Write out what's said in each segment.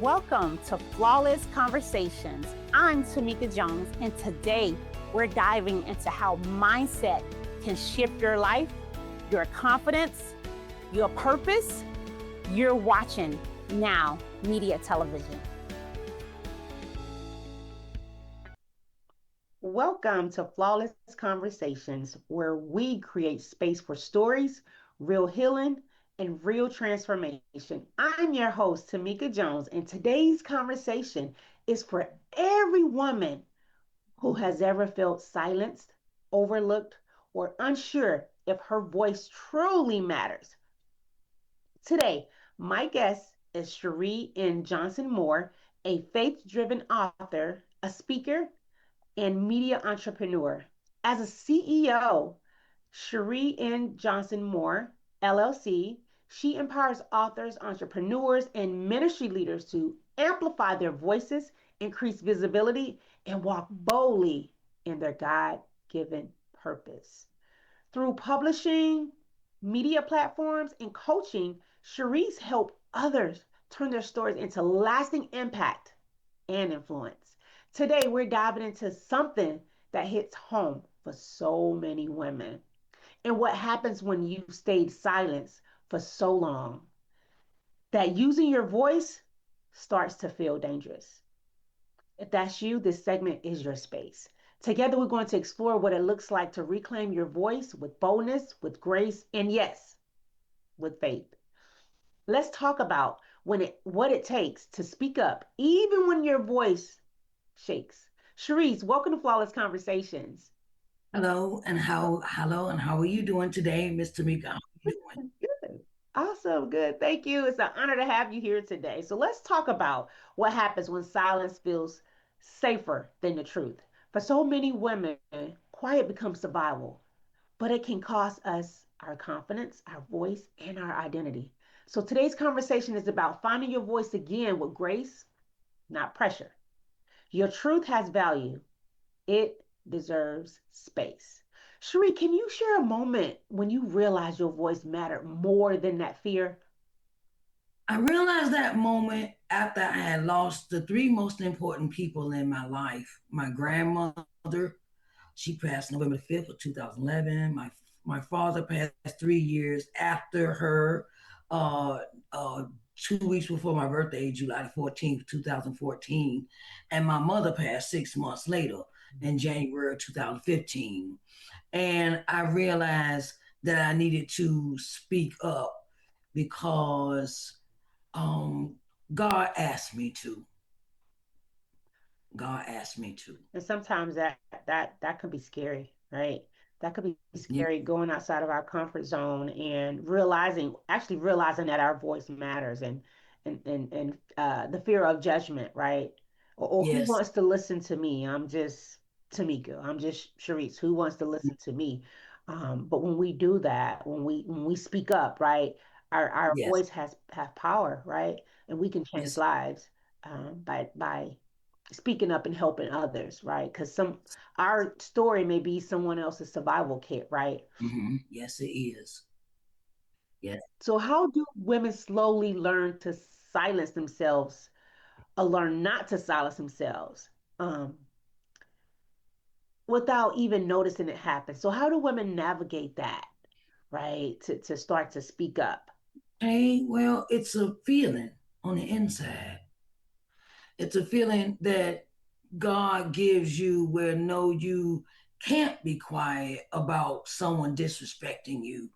Welcome to Flawless Conversations. I'm Tomeka Jones, and today we're diving into how mindset can shift your life, your confidence, your purpose. You're watching Now Media Television. Welcome to Flawless Conversations, where we create space for stories, real healing, and real transformation. I'm your host, Tomeka Jones, and today's conversation is for every woman who has ever felt silenced, overlooked, or unsure if her voice truly matters. Today, my guest is Cherie N. Johnson Moore, a faith driven author, a speaker, and media entrepreneur. As a CEO, Cherie N. Johnson Moore, LLC, she empowers authors, entrepreneurs, and ministry leaders to amplify their voices, increase visibility, and walk boldly in their God given purpose. Through publishing, media platforms, and coaching, Cherie's helped others turn their stories into lasting impact and influence. Today, we're diving into something that hits home for so many women and what happens when you stayed silent for so long that using your voice starts to feel dangerous. If that's you, this segment is your space. Together, we're going to explore what it looks like to reclaim your voice with boldness, with grace, and yes, with faith. Let's talk about what it takes to speak up, even when your voice shakes. Cherise, welcome to Flawless Conversations. Hello and how are you doing today, Miss Tamika? How are you doing? Good. Awesome. Good. Thank you. It's an honor to have you here today. So let's talk about what happens when silence feels safer than the truth. For so many women, quiet becomes survival, but it can cost us our confidence, our voice, and our identity. So today's conversation is about finding your voice again with grace, not pressure. Your truth has value. It deserves space. Cherie, can you share a moment when you realized your voice mattered more than that fear? I realized that moment after I had lost the three most important people in my life. My grandmother, she passed November 5th of 2011. My father passed 3 years after her, uh, uh, 2 weeks before my birthday, July 14th, 2014. And my mother passed 6 months later in January of 2015. And I realized that I needed to speak up because um, God asked me to. God asked me to. And sometimes that can be scary, right? That could be Yeah. scary going outside of our comfort zone and realizing that our voice matters and the fear of judgment, right? Or who Yes. wants to listen to me? I'm just Tamika. I'm just Sharice. Who wants to listen to me? But when we do that, when we speak up, right, our Yes. voice has have power, right? And we can change Yes. lives by speaking up and helping others, right? Because some our story may be someone else's survival kit, right? Yes, it is. Yes. So how do women slowly learn to silence themselves or learn not to silence themselves without even noticing it happen? So how do women navigate that, right? To start to speak up. Hey, well, it's a feeling on the inside. It's a feeling that God gives you where no, you can't be quiet about someone disrespecting you.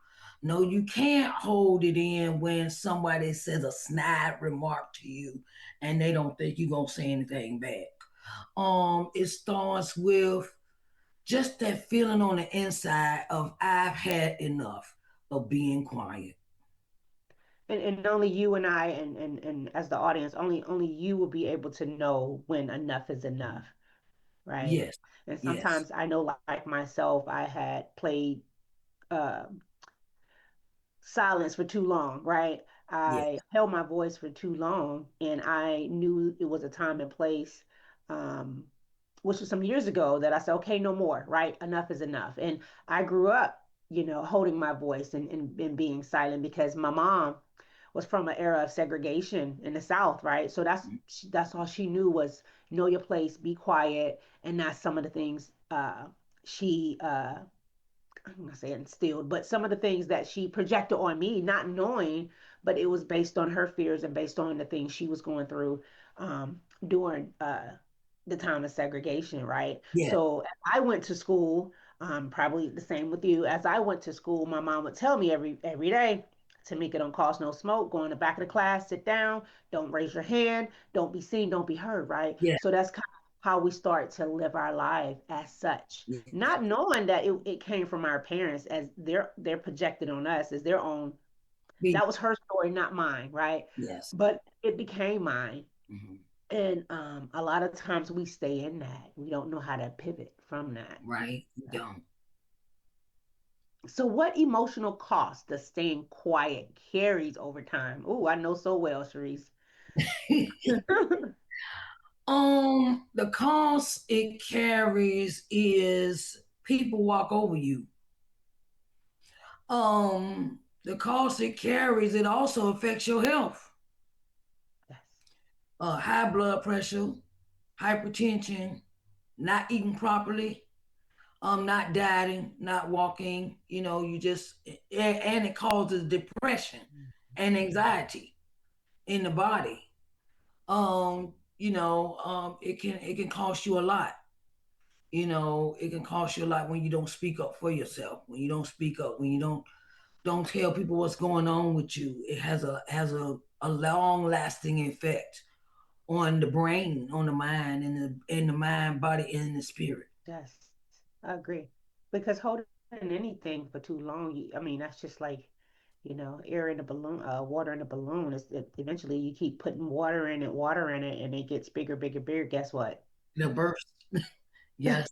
No, you can't hold it in when somebody says a snide remark to you and they don't think you're gonna say anything back. It starts with just that feeling on the inside of I've had enough of being quiet. And only you and I and as the audience, only you will be able to know when enough is enough, right? Yes, And yes, sometimes I know, like myself, I had played uh, silence for too long, right? yes, I held my voice for too long, and I knew it was a time and place, um, which was some years ago, that I said, okay, no more, right? Enough is enough. And I grew up, holding my voice and being silent because my mom was from an era of segregation in the South, right? So that's all she knew was know your place, be quiet, and that's some of the things she I'm gonna say instilled, but some of the things that she projected on me, not knowing, but it was based on her fears and based on the things she was going through during the time of segregation, right? Yeah. So I went to school, probably the same with you. As I went to school, my mom would tell me every day, Tamika, don't cause no smoke. Go in the back of the class, sit down, don't raise your hand, don't be seen, don't be heard, right? Yeah. So that's kind of how we start to live our life as such, Yes. not knowing that it came from our parents as they're projected on us as their own. Be. That was her story, not mine, right? Yes. But it became mine. Hmm. And a lot of times we stay in that. We don't know how to pivot from that. Right. You don't. So what emotional cost does staying quiet carries over time? Oh, I know so well, Sharice. The cost it carries is people walk over you. The cost it carries it also affects your health. Yes. High blood pressure, hypertension, not eating properly, not dieting, not walking. You just and it causes depression and anxiety in the body. It can cost you a lot. It can cost you a lot when you don't speak up for yourself, when you don't speak up, when you don't tell people what's going on with you. It has a long lasting effect on the brain, on the mind, and the mind, body, and the spirit. Yes, I agree. Because holding anything for too long, I mean, that's just like, air in a balloon, water in a balloon. Eventually you keep putting water in it, and it gets bigger, bigger, bigger. Guess what? The burst, yes.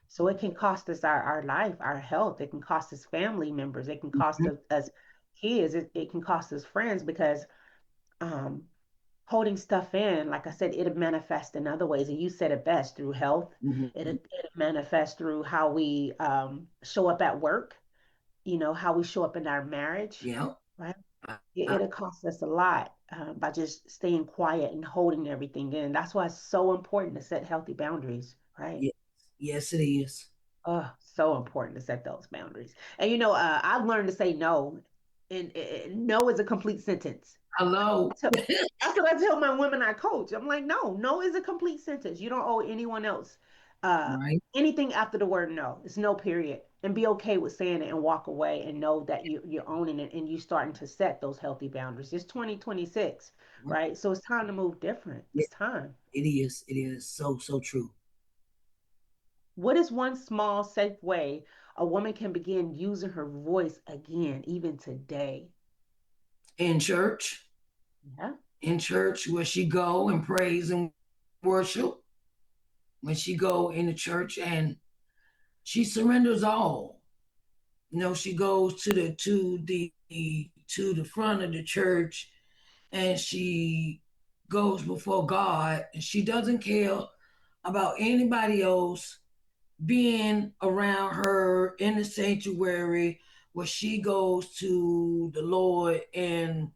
So it can cost us our life, our health. It can cost us family members. It can cost us kids. It can cost us friends because um, holding stuff in, like I said, it'll manifest in other ways. And you said it best through health. Hmm. It'll manifest through how we show up at work, how we show up in our marriage, Yeah. right? I, I, It'll cost us a lot by just staying quiet and holding everything in. That's why it's so important to set healthy boundaries, right? yes. Yes, it is. Oh, so important to set those boundaries. And I've learned to say no, and no is a complete sentence. Hello. So that's what I tell my women I coach. I'm like, no, no is a complete sentence. You don't owe anyone else Right. anything after the word no. It's no period. And be okay with saying it and walk away and know that you're owning it and you starting to set those healthy boundaries. It's 2026, Right. right? So it's time to move different. Yeah, It's time. it is. It is so true. What is one small, safe way a woman can begin using her voice again, even today? In church, Yeah. where she go and praise and worship, when she go in the church and she surrenders all. She goes to the front of the church and she goes before God and she doesn't care about anybody else being around her in the sanctuary where she goes to the Lord and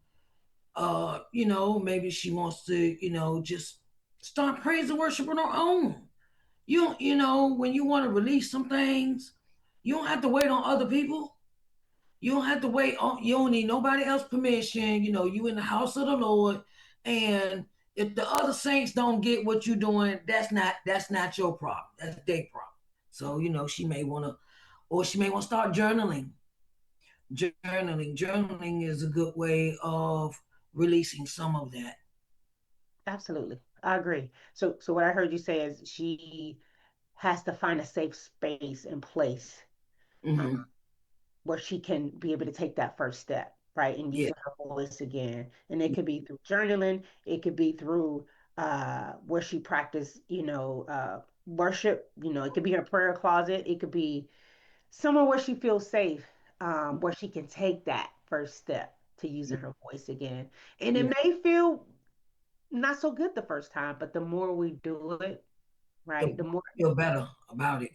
maybe she wants to, just start praise and worship on her own. When you want to release some things, you don't have to wait on other people. You don't have to wait on, you don't need nobody else's permission. You in the house of the Lord. And if the other saints don't get what you're doing, that's not your problem. That's their problem. So, she may want to start journaling. Journaling is a good way of releasing some of that. Absolutely. I agree. So what I heard you say is she has to find a safe space and place uh, Hmm. where she can be able to take that first step, right? And Yeah. using her voice again. And it could be through journaling, it could be through where she practice, worship, it could be her prayer closet, it could be somewhere where she feels safe, where she can take that first step to using her voice again. And it Yeah. may feel not so good the first time, but the more we do it, You'll right, the more feel better about it.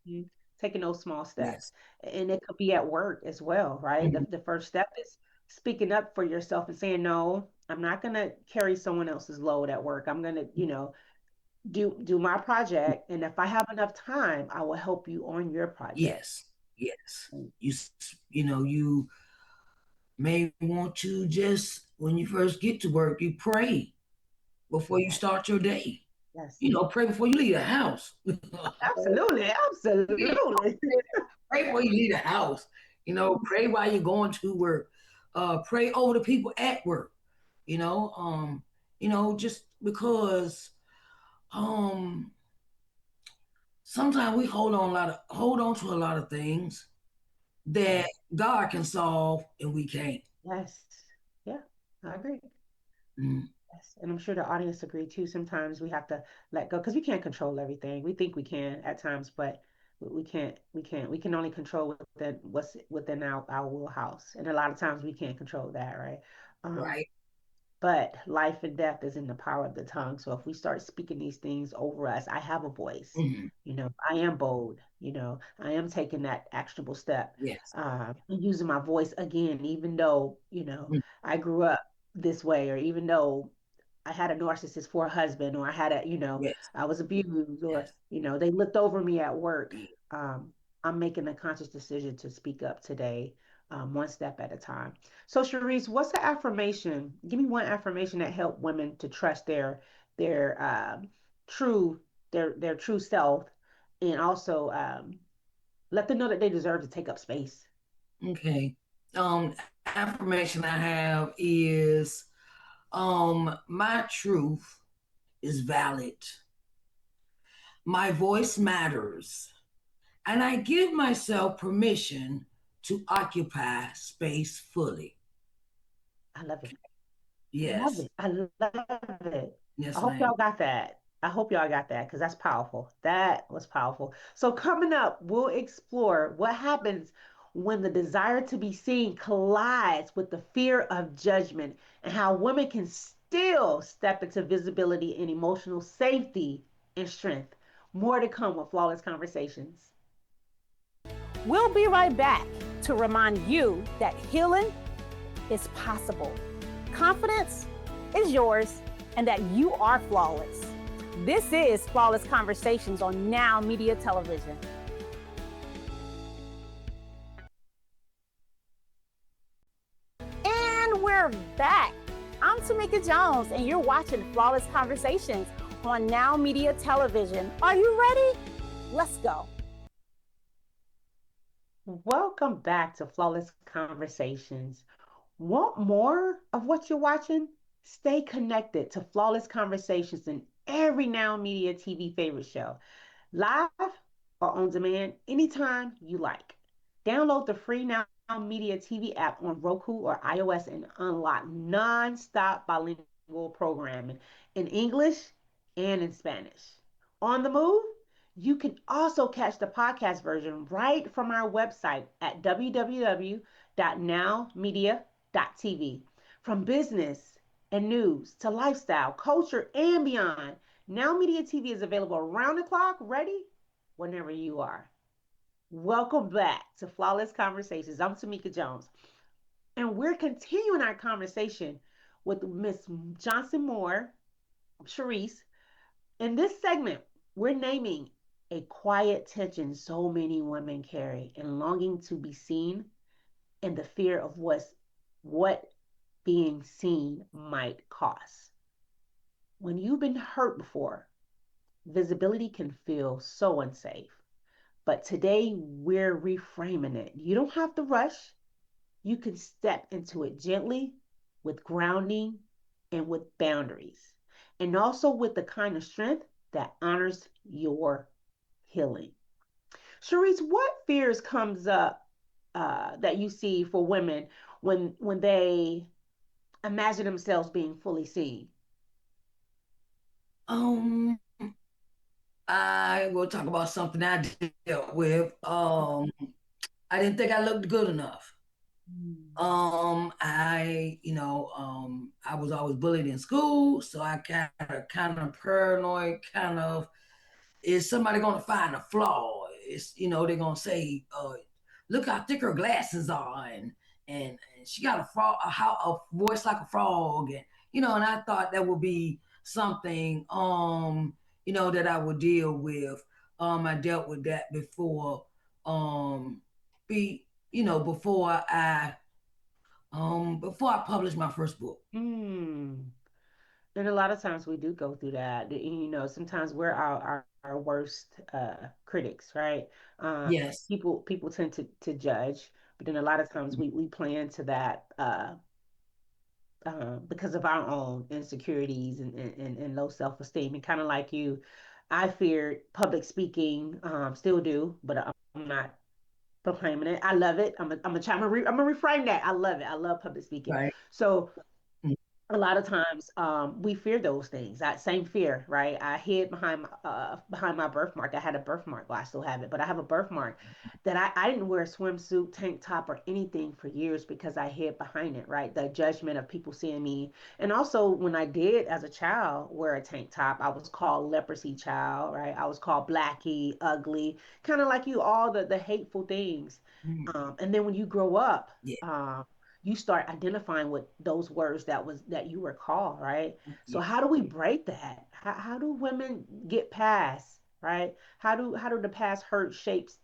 Mhm. Taking those small steps. Yes. And it could be at work as well, right? The, Mhm. the first step is speaking up for yourself and saying, no, I'm not going to carry someone else's load at work. I'm going to, do my project. And if I have enough time, I will help you on your project. Yes, yes. You may want to just when you first get to work, you pray before you Yes. start your day. Yes. Pray before you leave the house. Absolutely. Absolutely. Pray before you leave the house. Pray while you're going to work. Pray over the people at work. You know, um, just because um sometimes we hold on to a lot of things that Yes. God can solve and we can't. Yes. Yeah, I agree. Mm, Yes. And I'm sure the audience agree too. Sometimes we have to let go because we can't control everything. We think we can at times, but we can't. We can't. We can only control within what's within our wheelhouse. And a lot of times we can't control that, right? Um, right? But life and death is in the power of the tongue. So if we start speaking these things over us, I have a voice. Hmm. I am bold. I am taking that actionable step, Yes. and using my voice again, even though, Mm, I grew up this way, or even though I had a narcissist for a husband, or I had yes. I was abused, or, Yes. they looked over me at work. Yeah. Um, I'm making a conscious decision to speak up today, one step at a time. So, Sharice, what's the affirmation? Give me one affirmation that helped women to trust their true their true self, and also let them know that they deserve to take up space. Okay. Affirmation I have is my truth is valid. My voice matters. And I give myself permission to occupy space fully. I love it. I love Yes. it. I love it. I Yes, hope ma'am. y'all got that. I hope y'all got that because that's powerful. That was powerful. So, coming up, we'll explore what happens when the desire to be seen collides with the fear of judgment, and how women can still step into visibility and emotional safety and strength. More to come with Flawless Conversations. We'll be right back to remind you that healing is possible. Confidence is yours and that you are flawless. This is Flawless Conversations on Now Media Television. And we're back. I'm Tomeka Jones, and you're watching Flawless Conversations on Now Media Television. Are you ready? Let's go. Welcome back to Flawless Conversations. Want more of what you're watching? Stay connected to Flawless Conversations in every Now Media TV favorite show, live or on demand, anytime you like. Download the free Now Media TV app on Roku or iOS and unlock non-stop bilingual programming in English and in Spanish. On the move, you can also catch the podcast version right from our website at www.nowmedia.tv. From business and news to lifestyle, culture, and beyond, Now Media TV is available around the clock, ready whenever you are. Welcome back to Flawless Conversations. I'm Tomeka Jones, and we're continuing our conversation with Miss Johnson Moore, Sharice. In this segment, we're naming a quiet tension so many women carry, and longing to be seen, and the fear of what being seen might cost. When you've been hurt before, visibility can feel so unsafe. But today we're reframing it. You don't have to rush. You can step into it gently, with grounding and with boundaries, and also with the kind of strength that honors your healing. Sharice, what fears comes up that you see for women when they imagine themselves being fully seen? Um, I will talk about something I dealt with. I didn't think I looked good enough. Mm. I was always bullied in school, so I kind of paranoid, kind of, is somebody gonna find a flaw? They're gonna say, look how thick her glasses are, and she got a frog, a voice like a frog, and and I thought that would be something, that I would deal with. I dealt with that before, be before I published my first book. Mm. And a lot of times we do go through that. Sometimes we're our worst critics, right? Uh, Yes, people tend to judge, but then a lot of times we play into that because of our own insecurities and low self-esteem. And kind of like you, I feared public speaking, still do, but I'm not proclaiming it. I love it. I'm gonna reframe that. I love it. I love public speaking. right. So a lot of times we fear those things, that same fear, right? I hid behind my birthmark. I had a birthmark. Well, I still have it, but I have a birthmark that I didn't wear a swimsuit, tank top, or anything for years because I hid behind it, right? The judgment of people seeing me. And also when I did as a child wear a tank top, I was called leprosy child, right? I was called blackie, ugly, kind of like you, all the hateful things. Mm, And then when you grow up, yeah, you start identifying with those words that you recall, right? So yeah. how do we break that? How do women get past, right? How do the past hurt shapes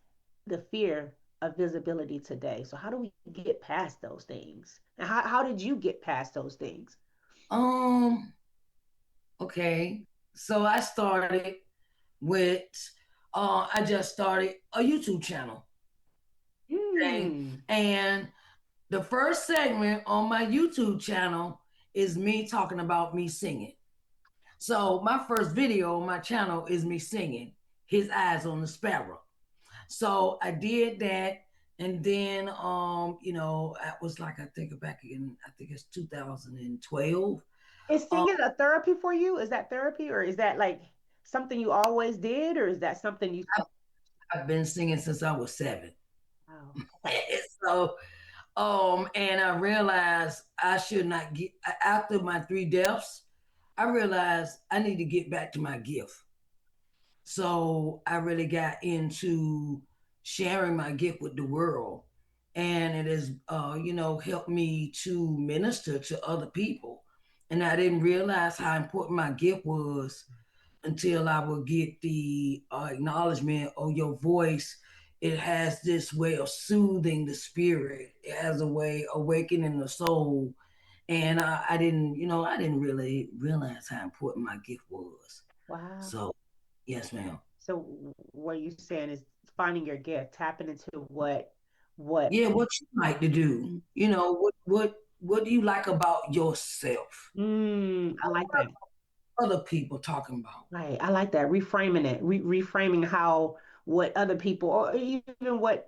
the fear of visibility today? So how do we get past those things? And how did you get past those things? Um. Okay. So I started with. I just started a YouTube channel. Okay, Hmm. and the first segment on my YouTube channel is me talking about me singing. So my first video on my channel is me singing "His Eyes on the Sparrow." So I did that, and then I was like, I think back in, I think it's 2012. Is Um, singing a therapy for you? Is that therapy, or is that like something you always did, or is that something you? I've been singing since I was 7. Oh, okay. So and I realized I should not get, after my 3 deaths, I realized I need to get back to my gift. So I really got into sharing my gift with the world. And it has, helped me to minister to other people. And I didn't realize how important my gift was until I would get the acknowledgement of your voice. It has this way of soothing the spirit. It has a way of awakening the soul. And I didn't really realize how important my gift was. Wow. So, yes, ma'am. So what you're saying is finding your gift, tapping into what Yeah, what you like to do? What do you like about yourself? I like that. Other people talking about? Right. I like that. Reframing it. Reframing how what other people or even what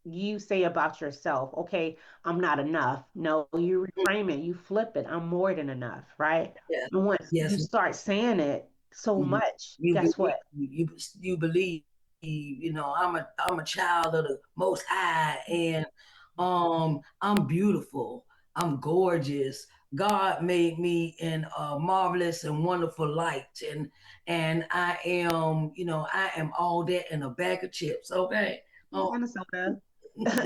you say about yourself. Okay, I'm not enough. No, you reframe it. You flip it. I'm more than enough, right? Yes, And once you yes. start saying it so Mhm. much, You guess believe what? you believe, I'm a child of the most high, and I'm beautiful, I'm gorgeous. God made me in a marvelous and wonderful light, and I am all that in a bag of chips. Okay. Oh, And a soda and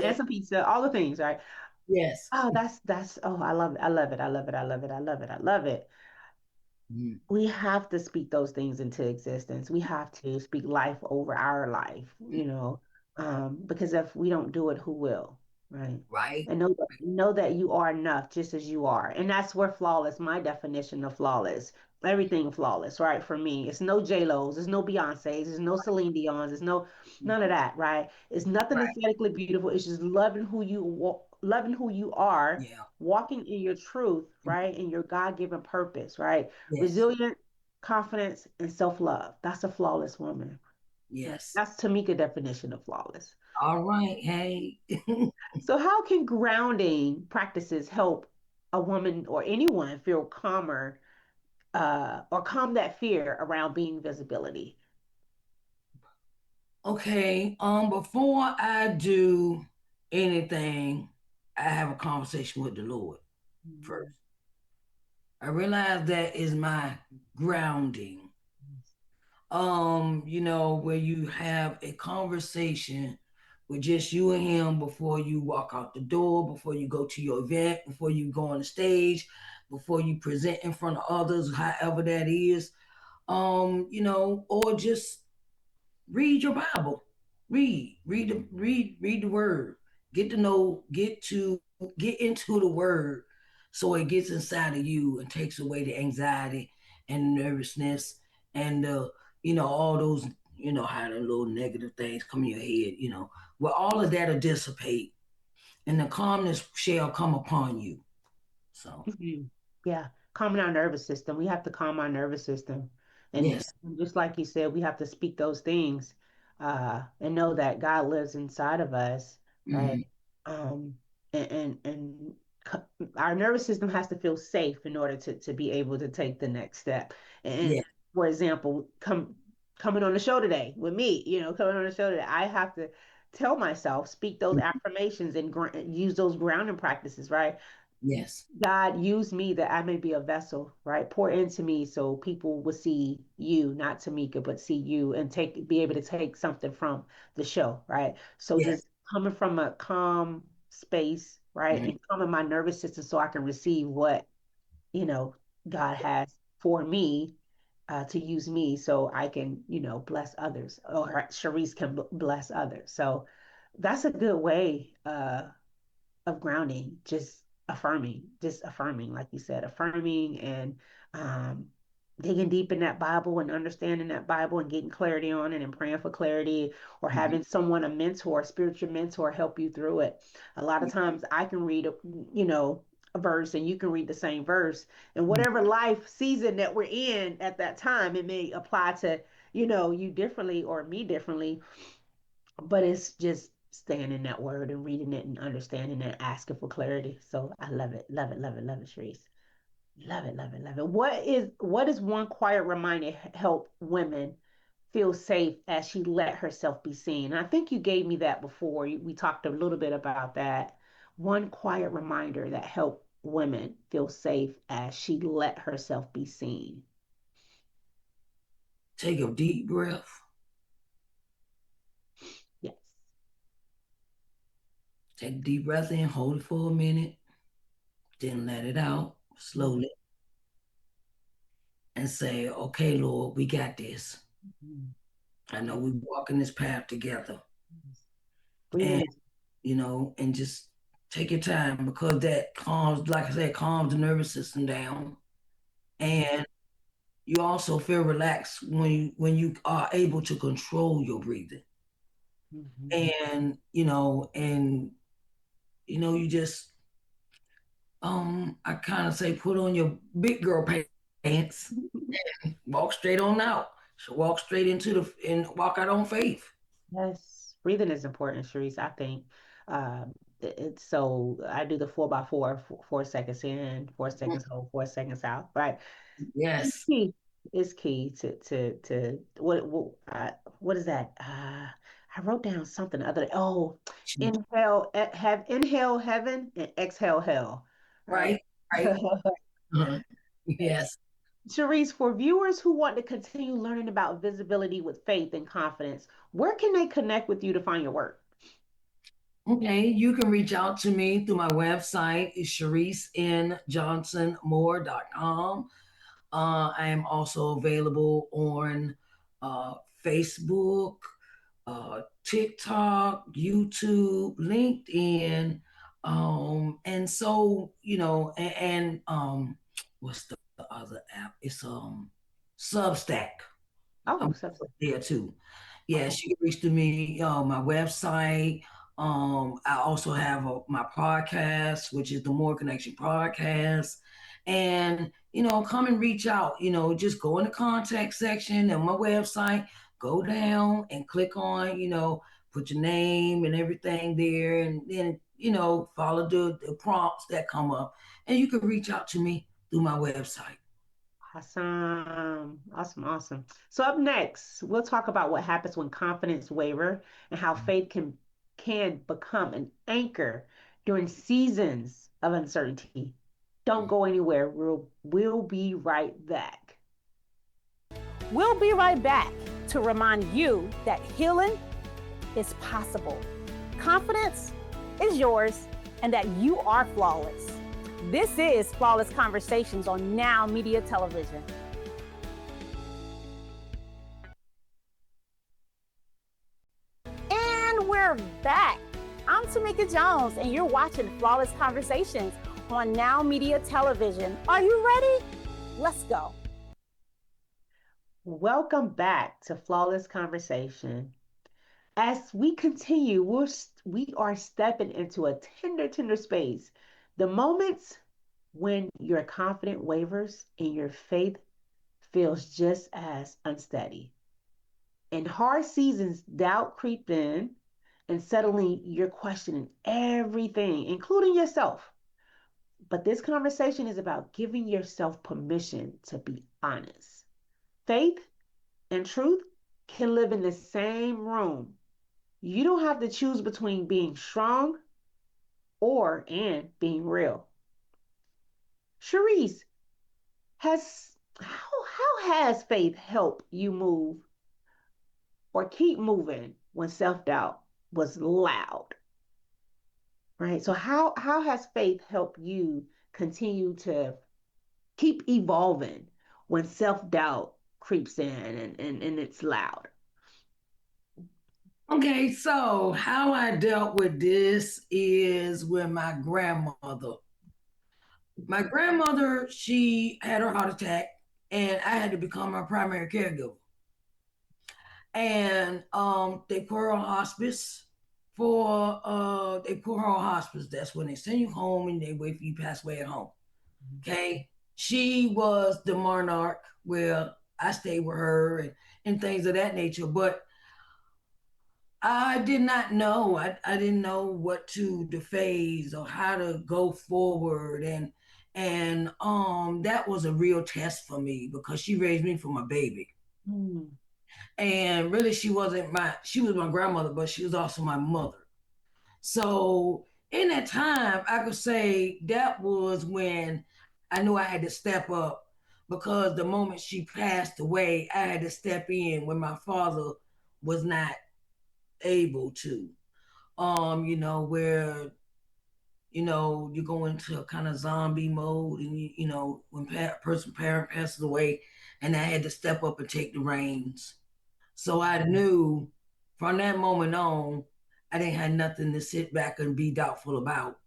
yes, some pizza, all the things, right? yes. Oh, that's oh, I love it. I love it. I love it. I love it. I love it. I love it. Mm, We have to speak those things into existence. We have to speak life over our life, because if we don't do it, who will? Right. right. And know that you are enough just as you are. And that's where flawless, my definition of flawless, everything flawless, right? For me, it's no J-Lo's, it's no Beyonce's, it's no Celine Dion's, it's no none of that, right? It's nothing Right. aesthetically beautiful. It's just loving who you are, Yeah. walking in your truth, right? In your God-given purpose, right? Yes. Resilient, confidence, and self-love. That's a flawless woman. Right? Yes. That's Tamika definition of flawless. All right. Hey. So how can grounding practices help a woman or anyone feel calmer or calm that fear around being visibility? Okay, before I do anything, I have a conversation with the Lord Mm, first. I realize that is my grounding. Where you have a conversation with just you and him before you walk out the door, before you go to your event, before you go on the stage, before you present in front of others, however that is. Or just read your Bible. Read the word. Get into the word so it gets inside of you and takes away the anxiety and nervousness and all those, how the little negative things come in your head, well, all of that'll dissipate and the calmness shall come upon you. So Mhm. Yeah, calming our nervous system. We have to calm our nervous system. And yes. just like you said, we have to speak those things and know that God lives inside of us, right? Hmm. Um, and our nervous system has to feel safe in order to be able to take the next step. And Yeah. for example, coming on the show today with me, coming on the show today, I have to tell myself, speak those affirmations and use those grounding practices, right? Yes. God use me that I may be a vessel, right? Pour into me so people will see you, not Tamika, but see you and be able to take something from the show, right? So Yes. just coming from a calm space, right? Mhm. And calming my nervous system so I can receive what, you know, God has for me to use me so I can, bless others or Sharice can bless others. So that's a good way of grounding, just affirming, like you said, affirming and um, digging deep in that Bible and understanding that Bible and getting clarity on it and praying for clarity or Mhm. having someone, a mentor, a spiritual mentor, help you through it. A lot of times I can read, a verse and you can read the same verse and Mhm. whatever life season that we're in at that time, it may apply to, you differently or me differently, but it's just staying in that word and reading it and understanding it, asking for clarity. So I love it, love it, love it, love it, Sharice. Love it, love it, love it. What is one quiet reminder help women feel safe as she let herself be seen? And I think you gave me that before. We talked a little bit about that. One quiet reminder that help women feel safe as she let herself be seen. Take a deep breath. Yes. Take a deep breath in, hold it for a minute, then let it out Mhm. slowly and say, okay, Lord, we got this. Mhm. I know we're walking this path together. Breathing And, is. and just take your time because that calms, like I said, calms the nervous system down. And you also feel relaxed when you are able to control your breathing. Mhm. And you just I kind of say put on your big girl pants, walk straight on out. So walk straight into and walk out on faith. Yes, breathing is important, Sharice. I think it's so I do the 4x4, 4 seconds in, 4 seconds hold, 4 seconds out. Right, it's Yes. key. It's key to what is that? I wrote down something the other day. Oh, inhale, have inhale heaven and exhale hell. Right. Right. Right. Uh-huh. Yes. Sharice, for viewers who want to continue learning about visibility with faith and confidence, where can they connect with you to find your work? Okay. You can reach out to me through my website. It's ShariceNJohnsonMoore.com. I am also available on Facebook, TikTok, YouTube, LinkedIn, and so and what's the other app? It's Substack. Oh, I'm so there too. okay. Yes, you can reach to me, my website. I also have my podcast, which is the More Connection Podcast. And, come and reach out. Just go in the contact section on my website, go down and click on, put your name and everything there. And then, follow the prompts that come up. And you can reach out to me through my website. Awesome. Awesome. Awesome. So up next, we'll talk about what happens when confidence waver and how faith can become an anchor during seasons of uncertainty. Don't go anywhere. We'll be right back. We'll be right back to remind you that healing is possible. Confidence is yours and that you are flawless. This is Flawless Conversations on Now Media Television. And we're back. I'm Tomeka Jones, and you're watching Flawless Conversations on Now Media Television. Are you ready? Let's go. Welcome back to Flawless Conversation. As we continue, we are stepping into a tender space. The moments when your confidence wavers and your faith feels just as unsteady. In hard seasons, doubt creeps in, and suddenly you're questioning everything, including yourself. But this conversation is about giving yourself permission to be honest. Faith and truth can live in the same room. You don't have to choose between being strong or and being real. Cherise, how has faith helped you move or keep moving when self-doubt was loud? Right? So how has faith helped you continue to keep evolving when self-doubt creeps in and it's loud? Okay, so how I dealt with this is with my grandmother. My grandmother, she had her heart attack, and I had to become her primary caregiver. And they put her on hospice they put her on hospice. That's when they send you home and they wait for you to pass away at home. Okay. She was the monarch where I stayed with her and things of that nature. But I did not know. I didn't know what to the phase or how to go forward. And that was a real test for me because she raised me from a baby. Mm. And really she was my grandmother, but she was also my mother. So in that time, I could say that was when I knew I had to step up because the moment she passed away, I had to step in when my father was not able to. Where you go into a kind of zombie mode, and when person parent passes away, and I had to step up and take the reins. So I knew from that moment on, I didn't have nothing to sit back and be doubtful about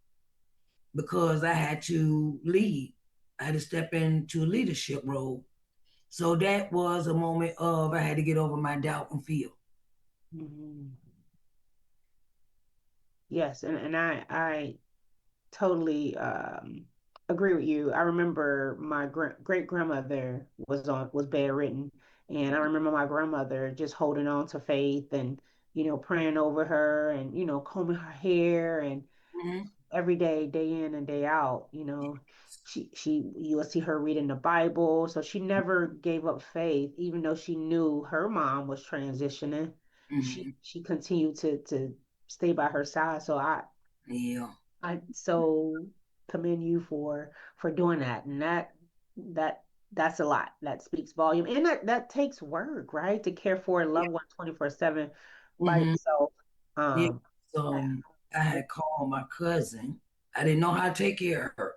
because I had to lead. I had to step into a leadership role. So that was a moment of I had to get over my doubt and fear. Mhm. Yes, and I totally agree with you. I remember my great grandmother was bedridden, and I remember my grandmother just holding on to faith and praying over her and combing her hair and Mm-hmm. every day, day in and day out. She you will see her reading the Bible, so she never gave up faith, even though she knew her mom was transitioning. Mm-hmm. She continued to stay by her side. So Yeah. I so commend you for doing that, and that that's a lot. That speaks volume, and that takes work, right? To care for a Yeah. loved one 24/7 by Mm-hmm. yourself. Yeah. Um, So I had called my cousin. I didn't know how to take care of her.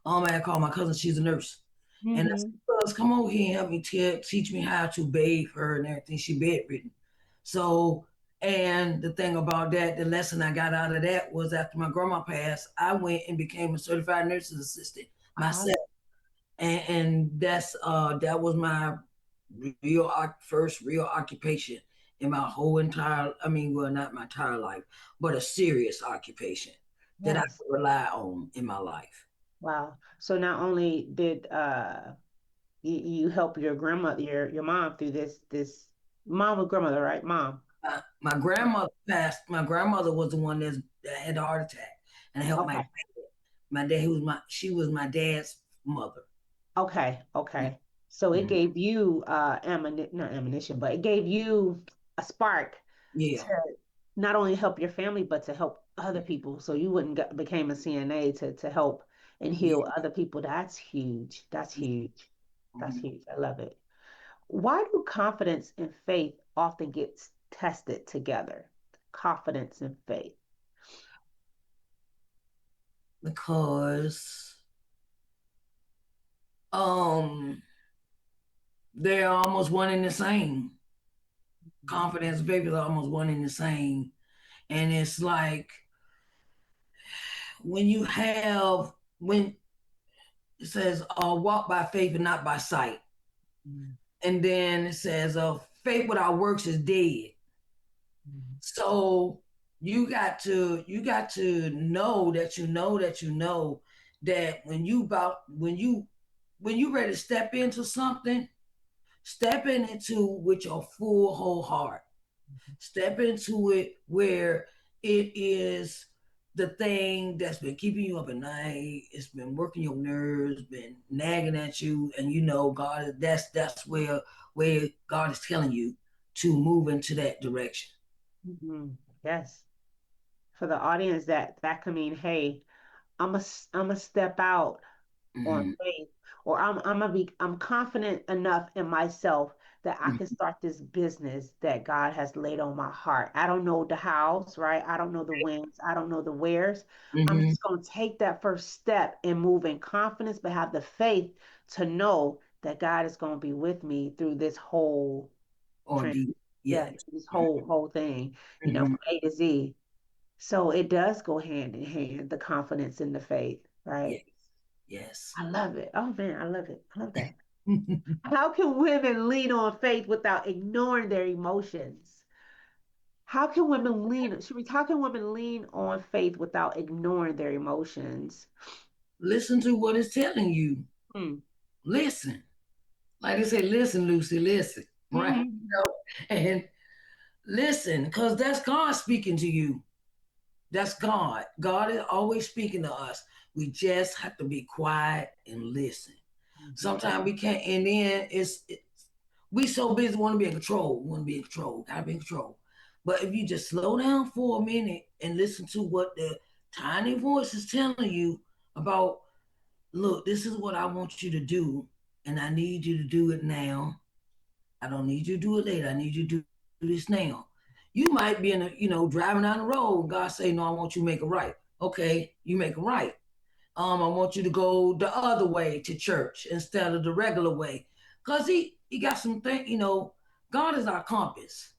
I had called my cousin. She's a nurse. And I said, hmm "Cuz, come over here and help me teach me how to bathe her and everything. She bedridden." So, and the thing about that, the lesson I got out of that was after my grandma passed, I went and became a certified nurse's assistant myself. And that was my first real occupation in my whole entire, I mean, well, not my entire life, but a serious occupation that I Yes. could rely on in my life. Wow. So not only did you help your grandmother, your mom through this mom or grandmother, right? Mom. My grandmother passed. My grandmother was the one that had the heart attack, and I helped my Okay. dad. My dad, she was my dad's mother. Okay. Okay. So it Mhm. gave you not ammunition, but it gave you a spark Yeah, to not only help your family, but to help other people. So you wouldn't became a CNA to help and yeah. heal other people. That's huge. That's huge. That's Mhm. huge. I love it. Why do confidence and faith often get tested together? confidence and faith? Because um they're almost one and the same. Confidence and faith is almost one and the same. And it's like when you have when it says walk by faith and not by sight. Mhm. And then it says faith without works is dead. Mhm. So you got to know that that when you ready to step into something, step into with your full whole heart. Step into it where it is the thing that's been keeping you up at night. It's been working your nerves, been nagging at you, and you know God. That's where God is telling you to move into that direction. Mhm. Yes. For the audience, that could mean, hey, I'm a step out on Mm-hmm. faith, or I'm confident enough in myself that I can start this business that God has laid on my heart. I don't know the hows, right? I don't know the whens, I don't know the wheres. I'm Mm-hmm. just going to take that first step and move in confidence, but have the faith to know that God is going to be with me through this whole Or trans deep. yeah, Yes. this whole thing, Mm-hmm. from A to Z. So it does go hand in hand, the confidence and the faith, right? Yes. Yes. I love it. Oh man, I love it. I love that. How can women lean on faith without ignoring their emotions? How can women lean? Should we talk? Can women lean on faith without ignoring their emotions? Listen to what it's telling you. Hmm. Listen. Like they say, listen, Lucy, listen. Right? Hmm. And listen, because that's God speaking to you. That's God. God is always speaking to us. We just have to be quiet and listen. Hmm. Sometimes we can't, and then we so busy want to be in control. We want to be in control. Gotta be in control. But if you just slow down for a minute and listen to what the tiny voice is telling you about, look, this is what I want you to do, and I need you to do it now. I don't need you to do it later. I need you to do this now. You might be driving down the road, and God say, no, I want you to make it right. Okay, you make it right. I want you to go the other way to church instead of the regular way. Cause he got some thing. God is our compass.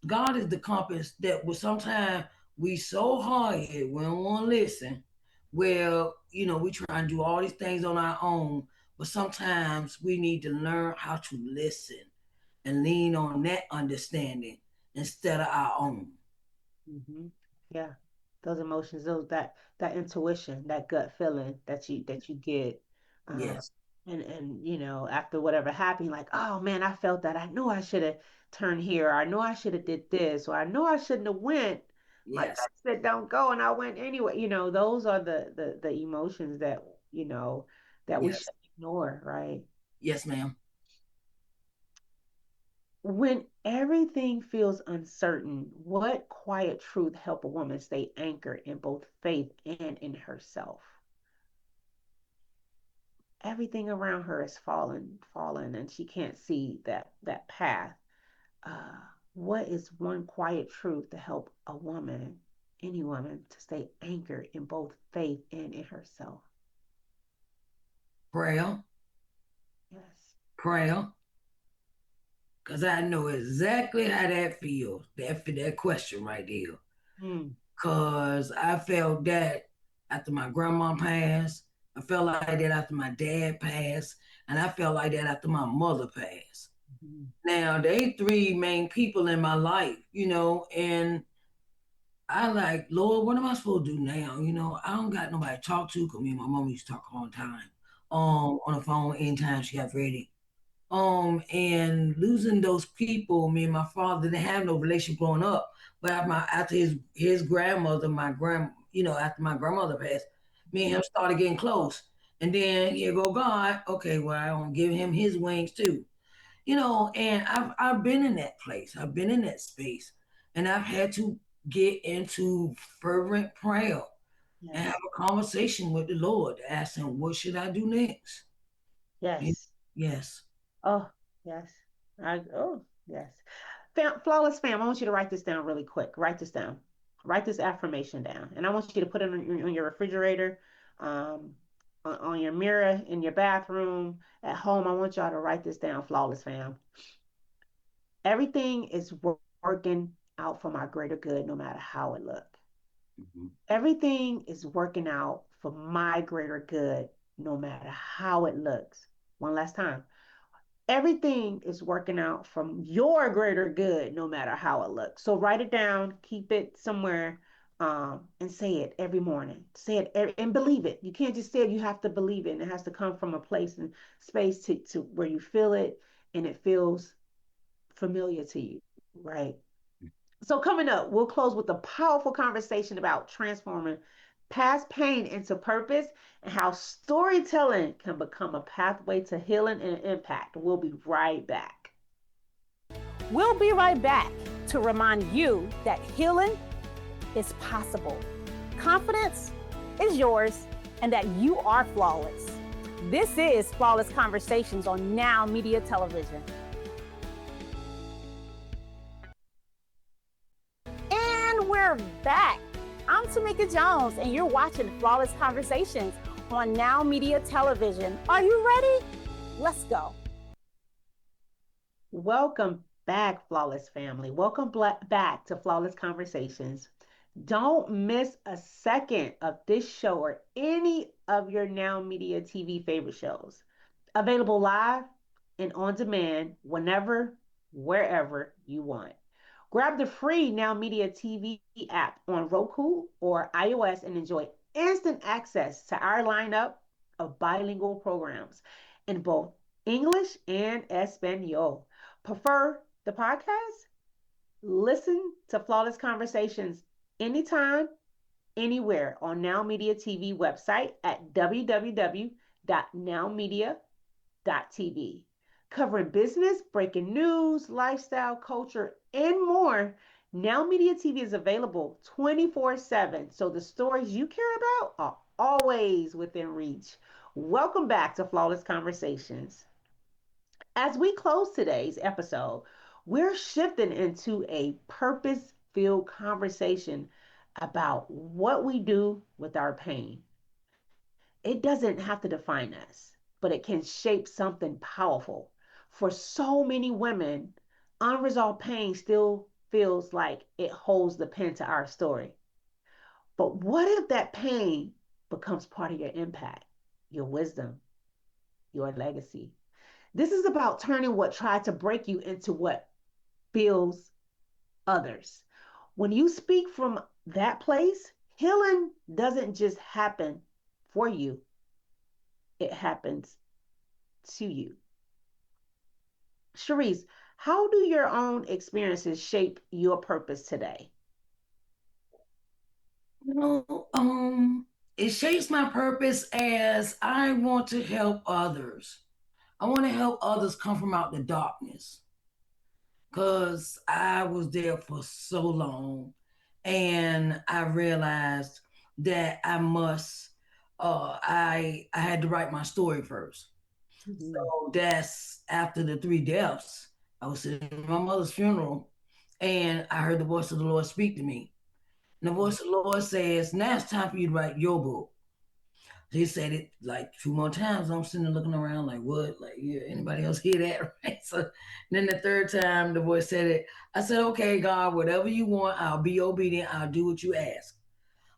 God is the compass that will sometimes we so hard headed, we don't want to listen. Well, we try and do all these things on our own, but sometimes we need to learn how to listen and lean on that understanding instead of our own. Hmm. Yeah, those emotions, that intuition, that gut feeling that you get, uh, Yes, and after whatever happened, like, oh man, I felt that. I know I should have turned here. Or I know I should have did this. Or I know I shouldn't have went. My yes, gut said don't go, and I went anyway. Those are the emotions that we yes, should ignore, right? yes, ma'am. When everything feels uncertain, what quiet truth help a woman stay anchored in both faith and in herself? Everything around her is fallen, and she can't see that path. Uh, what is one quiet truth to help a woman, any woman, to stay anchored in both faith and in herself? Prayer, Yes. prayer, because I know exactly how that feels. That question right there. Mm, Because I felt that after my grandma passed. I felt like that after my dad passed. And I felt like that after my mother passed. mm, Now, they three main people in my life, and I like, Lord, what am I supposed to do now? I don't got nobody to talk to because me and my mom used to talk all the time. On the phone anytime she got ready. And losing those people, me and my father didn't have no relationship growing up. But after his grandmother, after my grandmother passed, me and him started getting close. And then here go God. Okay, well, I don't give him his wings too. And I've been in that place. I've been in that space, and I've had to get into fervent prayer and have yes. a conversation with the Lord, ask him, what should I do next? Yes. Yes. Oh, yes. Oh, yes. Flawless fam, I want you to write this down really quick. Write this down. Write this affirmation down. And I want you to put it on your refrigerator, um, on your mirror, in your bathroom, at home. I want y'all to write this down, flawless fam. Everything is working out for my greater good, no matter how it look. Mhm. Everything is working out for my greater good, no matter how it looks. One last time. Everything is working out from your greater good, no matter how it looks. So write it down, keep it somewhere, and say it every morning. Say it and believe it. You can't just say it, you have to believe it. And it has to come from a place and space to where you feel it and it feels familiar to you, right? So, coming up, we'll close with a powerful conversation about transforming past pain into purpose and how storytelling can become a pathway to healing and impact. We'll be right back. We'll be right back to remind you that healing is possible, confidence is yours, and that you are flawless. This is Flawless Conversations on Now Media Television. And we're back. I'm Tomeka Jones, and you're watching Flawless Conversations on Now Media Television. Are you ready? Let's go. Welcome back, Flawless family. Welcome back to Flawless Conversations. Don't miss a second of this show or any of your Now Media TV favorite shows. Available live and on demand whenever, wherever you want. Grab the free Now Media TV app on Roku or iOS and enjoy instant access to our lineup of bilingual programs in both English and Espanol. Prefer the podcast? Listen to Flawless Conversations anytime, anywhere on Now Media TV website at www.nowmedia.tv. Covering business, breaking news, lifestyle, culture, and more. Now Media TV is available 24/7, so the stories you care about are always within reach. Welcome back to Flawless Conversations. As we close today's episode, we're shifting into a purpose filled conversation about what we do with our pain. It doesn't have to define us, but it can shape something powerful. For so many women, unresolved pain still feels like it holds the pen to our story. But what if that pain becomes part of your impact, your wisdom, your legacy? This is about turning what tried to break you into what builds others. When you speak from that place, healing doesn't just happen for you, it happens to you. Cherise, how do your own experiences shape your purpose today? You know, it shapes my purpose as I want to help others. I want to help others come from out the darkness because I was there for so long, and I realized that I must. I had to write my story first. Mhm. So that's after the three deaths. I was sitting at my mother's funeral, and I heard the voice of the Lord speak to me. And the voice of the Lord says, "Now it's time for you to write your book." He said it like two more times. I'm sitting there looking around like, what? Like, yeah, anybody else hear that? Right? So then the third time the voice said it. I said, okay, God, whatever you want, I'll be obedient. I'll do what you ask.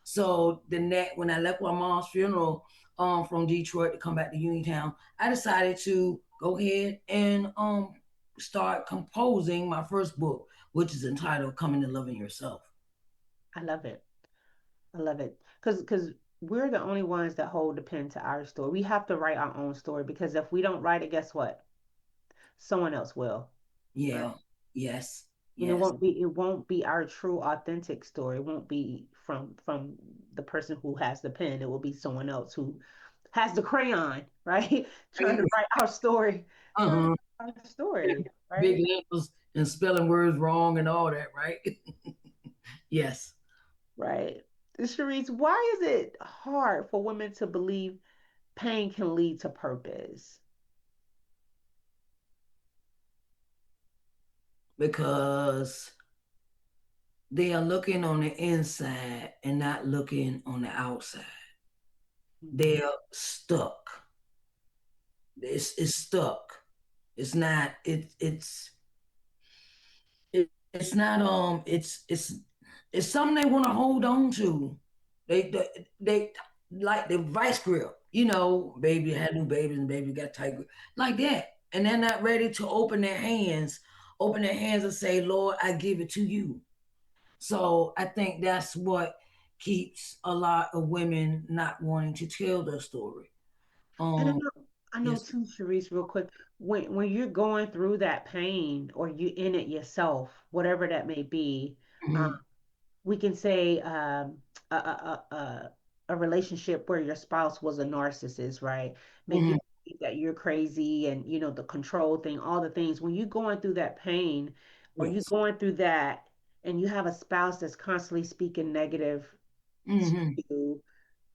So the next, when I left my mom's funeral from Detroit to come back to Uniontown, I decided to go ahead and start composing my first book, which is entitled Coming to Loving Yourself. I love it. I love it. Because we're the only ones that hold the pen to our story. We have to write our own story because if we don't write it, guess what? Someone else will. Right? Yeah. Yes. And it Yes. won't be our true authentic story. It won't be from the person who has the pen. It will be someone else who has the crayon, right? Trying to write our story, trying to Uh-huh. write our story, Big right? letters and spelling words wrong and all that, right? Yes. Right. Sharice, why is it hard for women to believe pain can lead to purpose? because they are looking on the inside and not looking on the outside. Mhm. They're stuck. It's stuck. It's not. It's not. It's something they want to hold on to. They like the vice grip. You know, baby had new babies and baby got tight grip like that, and they're not ready to open their hands and say, "Lord, I give it to you." So I think that's what keeps a lot of women not wanting to tell their story. And Um, I know yes. too, Sharice, real quick, when you're going through that pain or you in it yourself, whatever that may be, Hmm. we can say a relationship where your spouse was a narcissist, right? Make you Hmm. think that you're crazy and you know the control thing, all the things. When you're going through that pain or you're Yes. going through that and you have a spouse that's constantly speaking negative to Hmm. you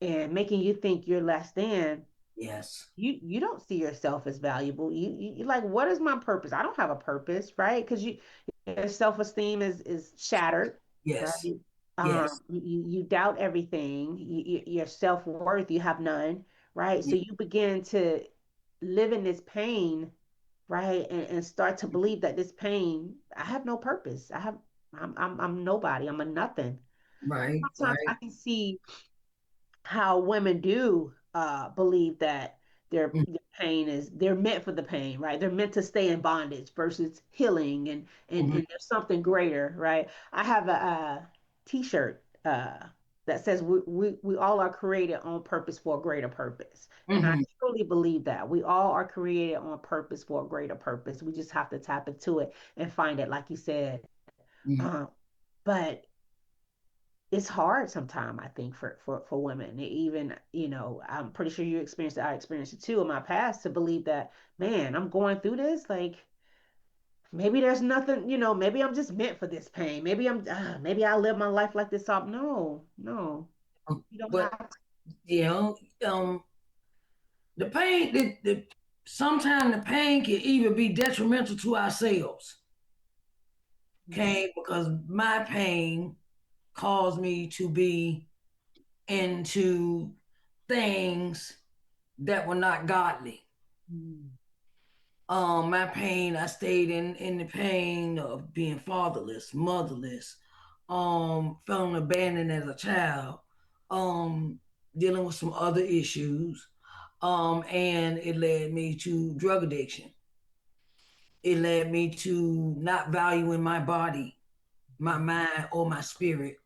and making you think you're less than, Yes. you don't see yourself as valuable. You're like, what is my purpose? I don't have a purpose, right? Because your self-esteem is shattered, Yes. right? Yes. You doubt everything. Your self-worth, you have none, right? So you begin to live in this pain, right? And start to believe that this pain, I have no purpose. I'm nobody. I'm a nothing. Right. Sometimes I Right. can see how women do believe that their pain is they're meant for the pain, right? They're meant to stay in bondage versus healing Mm-hmm. and there's something greater, right? I have a t-shirt that says we all are created on purpose for a greater purpose. And I Hmm. truly believe that we all are created on purpose for a greater purpose. We just have to tap into it and find it, like you said. Hmm. But it's hard sometimes, I think, for women. Even, I'm pretty sure you experienced it, I experienced it too in my past, to believe that, man, I'm going through this, like maybe there's nothing, maybe I'm just meant for this pain. Maybe I live my life like this up. No, no, you don't But have to. you know, the pain. Sometimes the pain can even be detrimental to ourselves. Mhm. Okay, because my pain caused me to be into things that were not godly. Mhm. My pain, I stayed in the pain of being fatherless, motherless, feeling abandoned as a child, um, dealing with some other issues, and it led me to drug addiction. It led me to not valuing my body, my mind, or my spirit,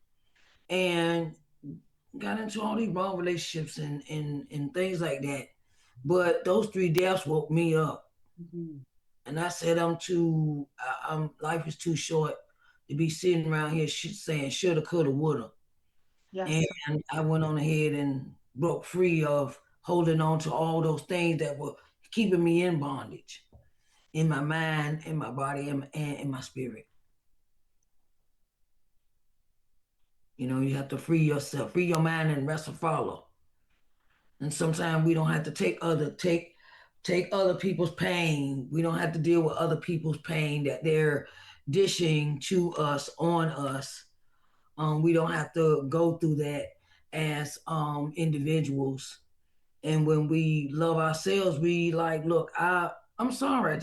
and got into all these wrong relationships and things like that. But those three deaths woke me up. Mhm. And I said, life is too short to be sitting around here saying shoulda, coulda, woulda. And Yes. I went on ahead and broke free of holding on to all those things that were keeping me in bondage in my mind, in my body, and in my spirit. You know, you have to free yourself, free your mind, and rest will follow. And sometimes we don't have to take other people's pain. We don't have to deal with other people's pain that they're dishing to us on us. We don't have to go through that as individuals. And when we love ourselves, we like, look, I'm sorry, I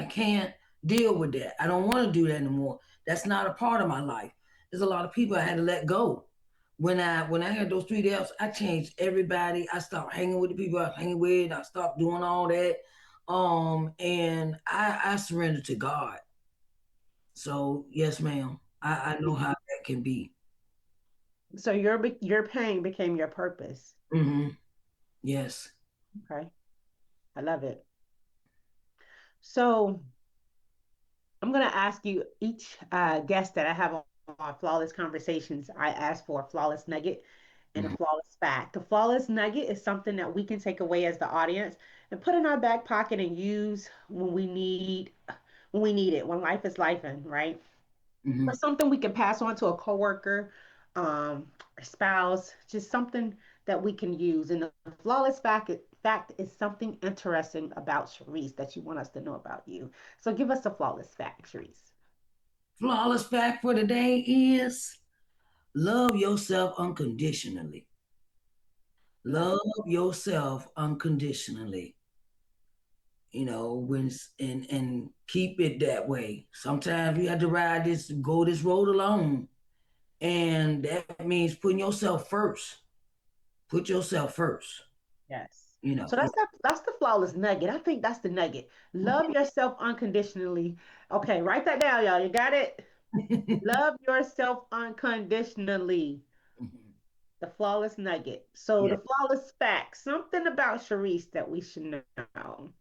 can't deal with that. I don't want to do that anymore. That's not a part of my life. There's a lot of people I had to let go. When I had those three deaths, I changed everybody. I stopped hanging with the people I was hanging with. I stopped doing all that. And I surrendered to God. So yes, ma'am. I know how that can be. So your pain became your purpose. Hmm. Yes. Okay. I love it. So I'm going to ask you each guest that I have on Flawless Conversations. I ask for a flawless nugget and a Hmm. flawless fact. The flawless nugget is something that we can take away as the audience and put in our back pocket and use when we need it, when life is lifing, right? Hmm. Or something we can pass on to a coworker, a spouse, just something that we can use. And the flawless fact fact is something interesting about Sharice that you want us to know about you. So give us a flawless fact, Sharice. Flawless fact for today is love yourself unconditionally. Love Love yourself unconditionally. When and keep it that way. Sometimes you have to go this road alone, and that means putting yourself first. Put yourself first. yes. You know. So that's the flawless nugget. I think that's the nugget. Love yourself unconditionally. Okay, write that down, y'all. You got it? Love yourself unconditionally. The flawless nugget. So Yeah. the flawless fact, something about Sharice that we should know.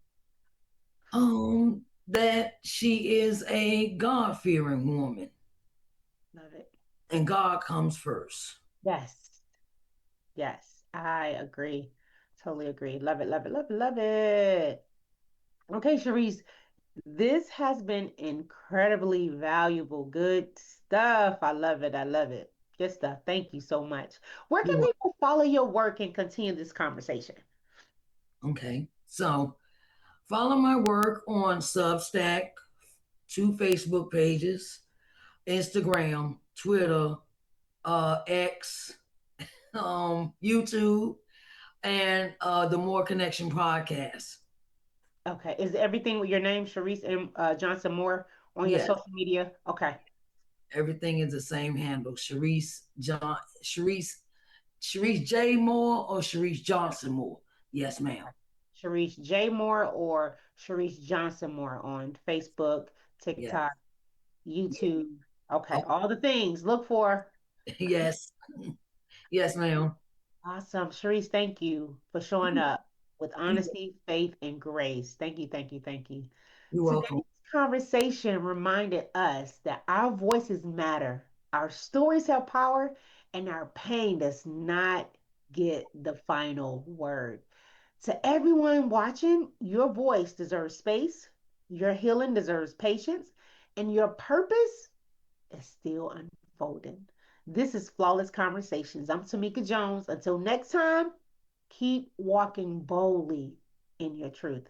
That she is a God fearing woman, Love it. and God comes first. Yes. Yes. I agree. Totally agree. Love it. Love it. Love it. Love it. Okay, Sharice, this has been incredibly valuable. Good stuff. I love it. I love it. Good stuff. Thank you so much. Where can You are people follow your work and continue this conversation? okay. So follow my work on Substack, 2 Facebook pages, Instagram, Twitter, X, YouTube, and the More Connection podcast. Okay. Is everything with your name, Sharice M. Johnson Moore, on your Yes, social media? Okay. everything is the same handle. Sharice J Moore or Sharice Johnson Moore. Yes, ma'am. Sharice J. Moore or Sharice Johnson Moore on Facebook, Yes. TikTok, YouTube. Okay. Oh, All the things. Look for. yes. Yes, ma'am. Awesome. Sharice, thank you for showing up with honesty, faith, and grace. Thank you, thank you, thank you. You're welcome. Today's conversation reminded us that our voices matter, our stories have power, and our pain does not get the final word. To everyone watching, your voice deserves space, your healing deserves patience, and your purpose is still unfolding. This is Flawless Conversations. I'm Tamika Jones. Until next time, keep walking boldly in your truth.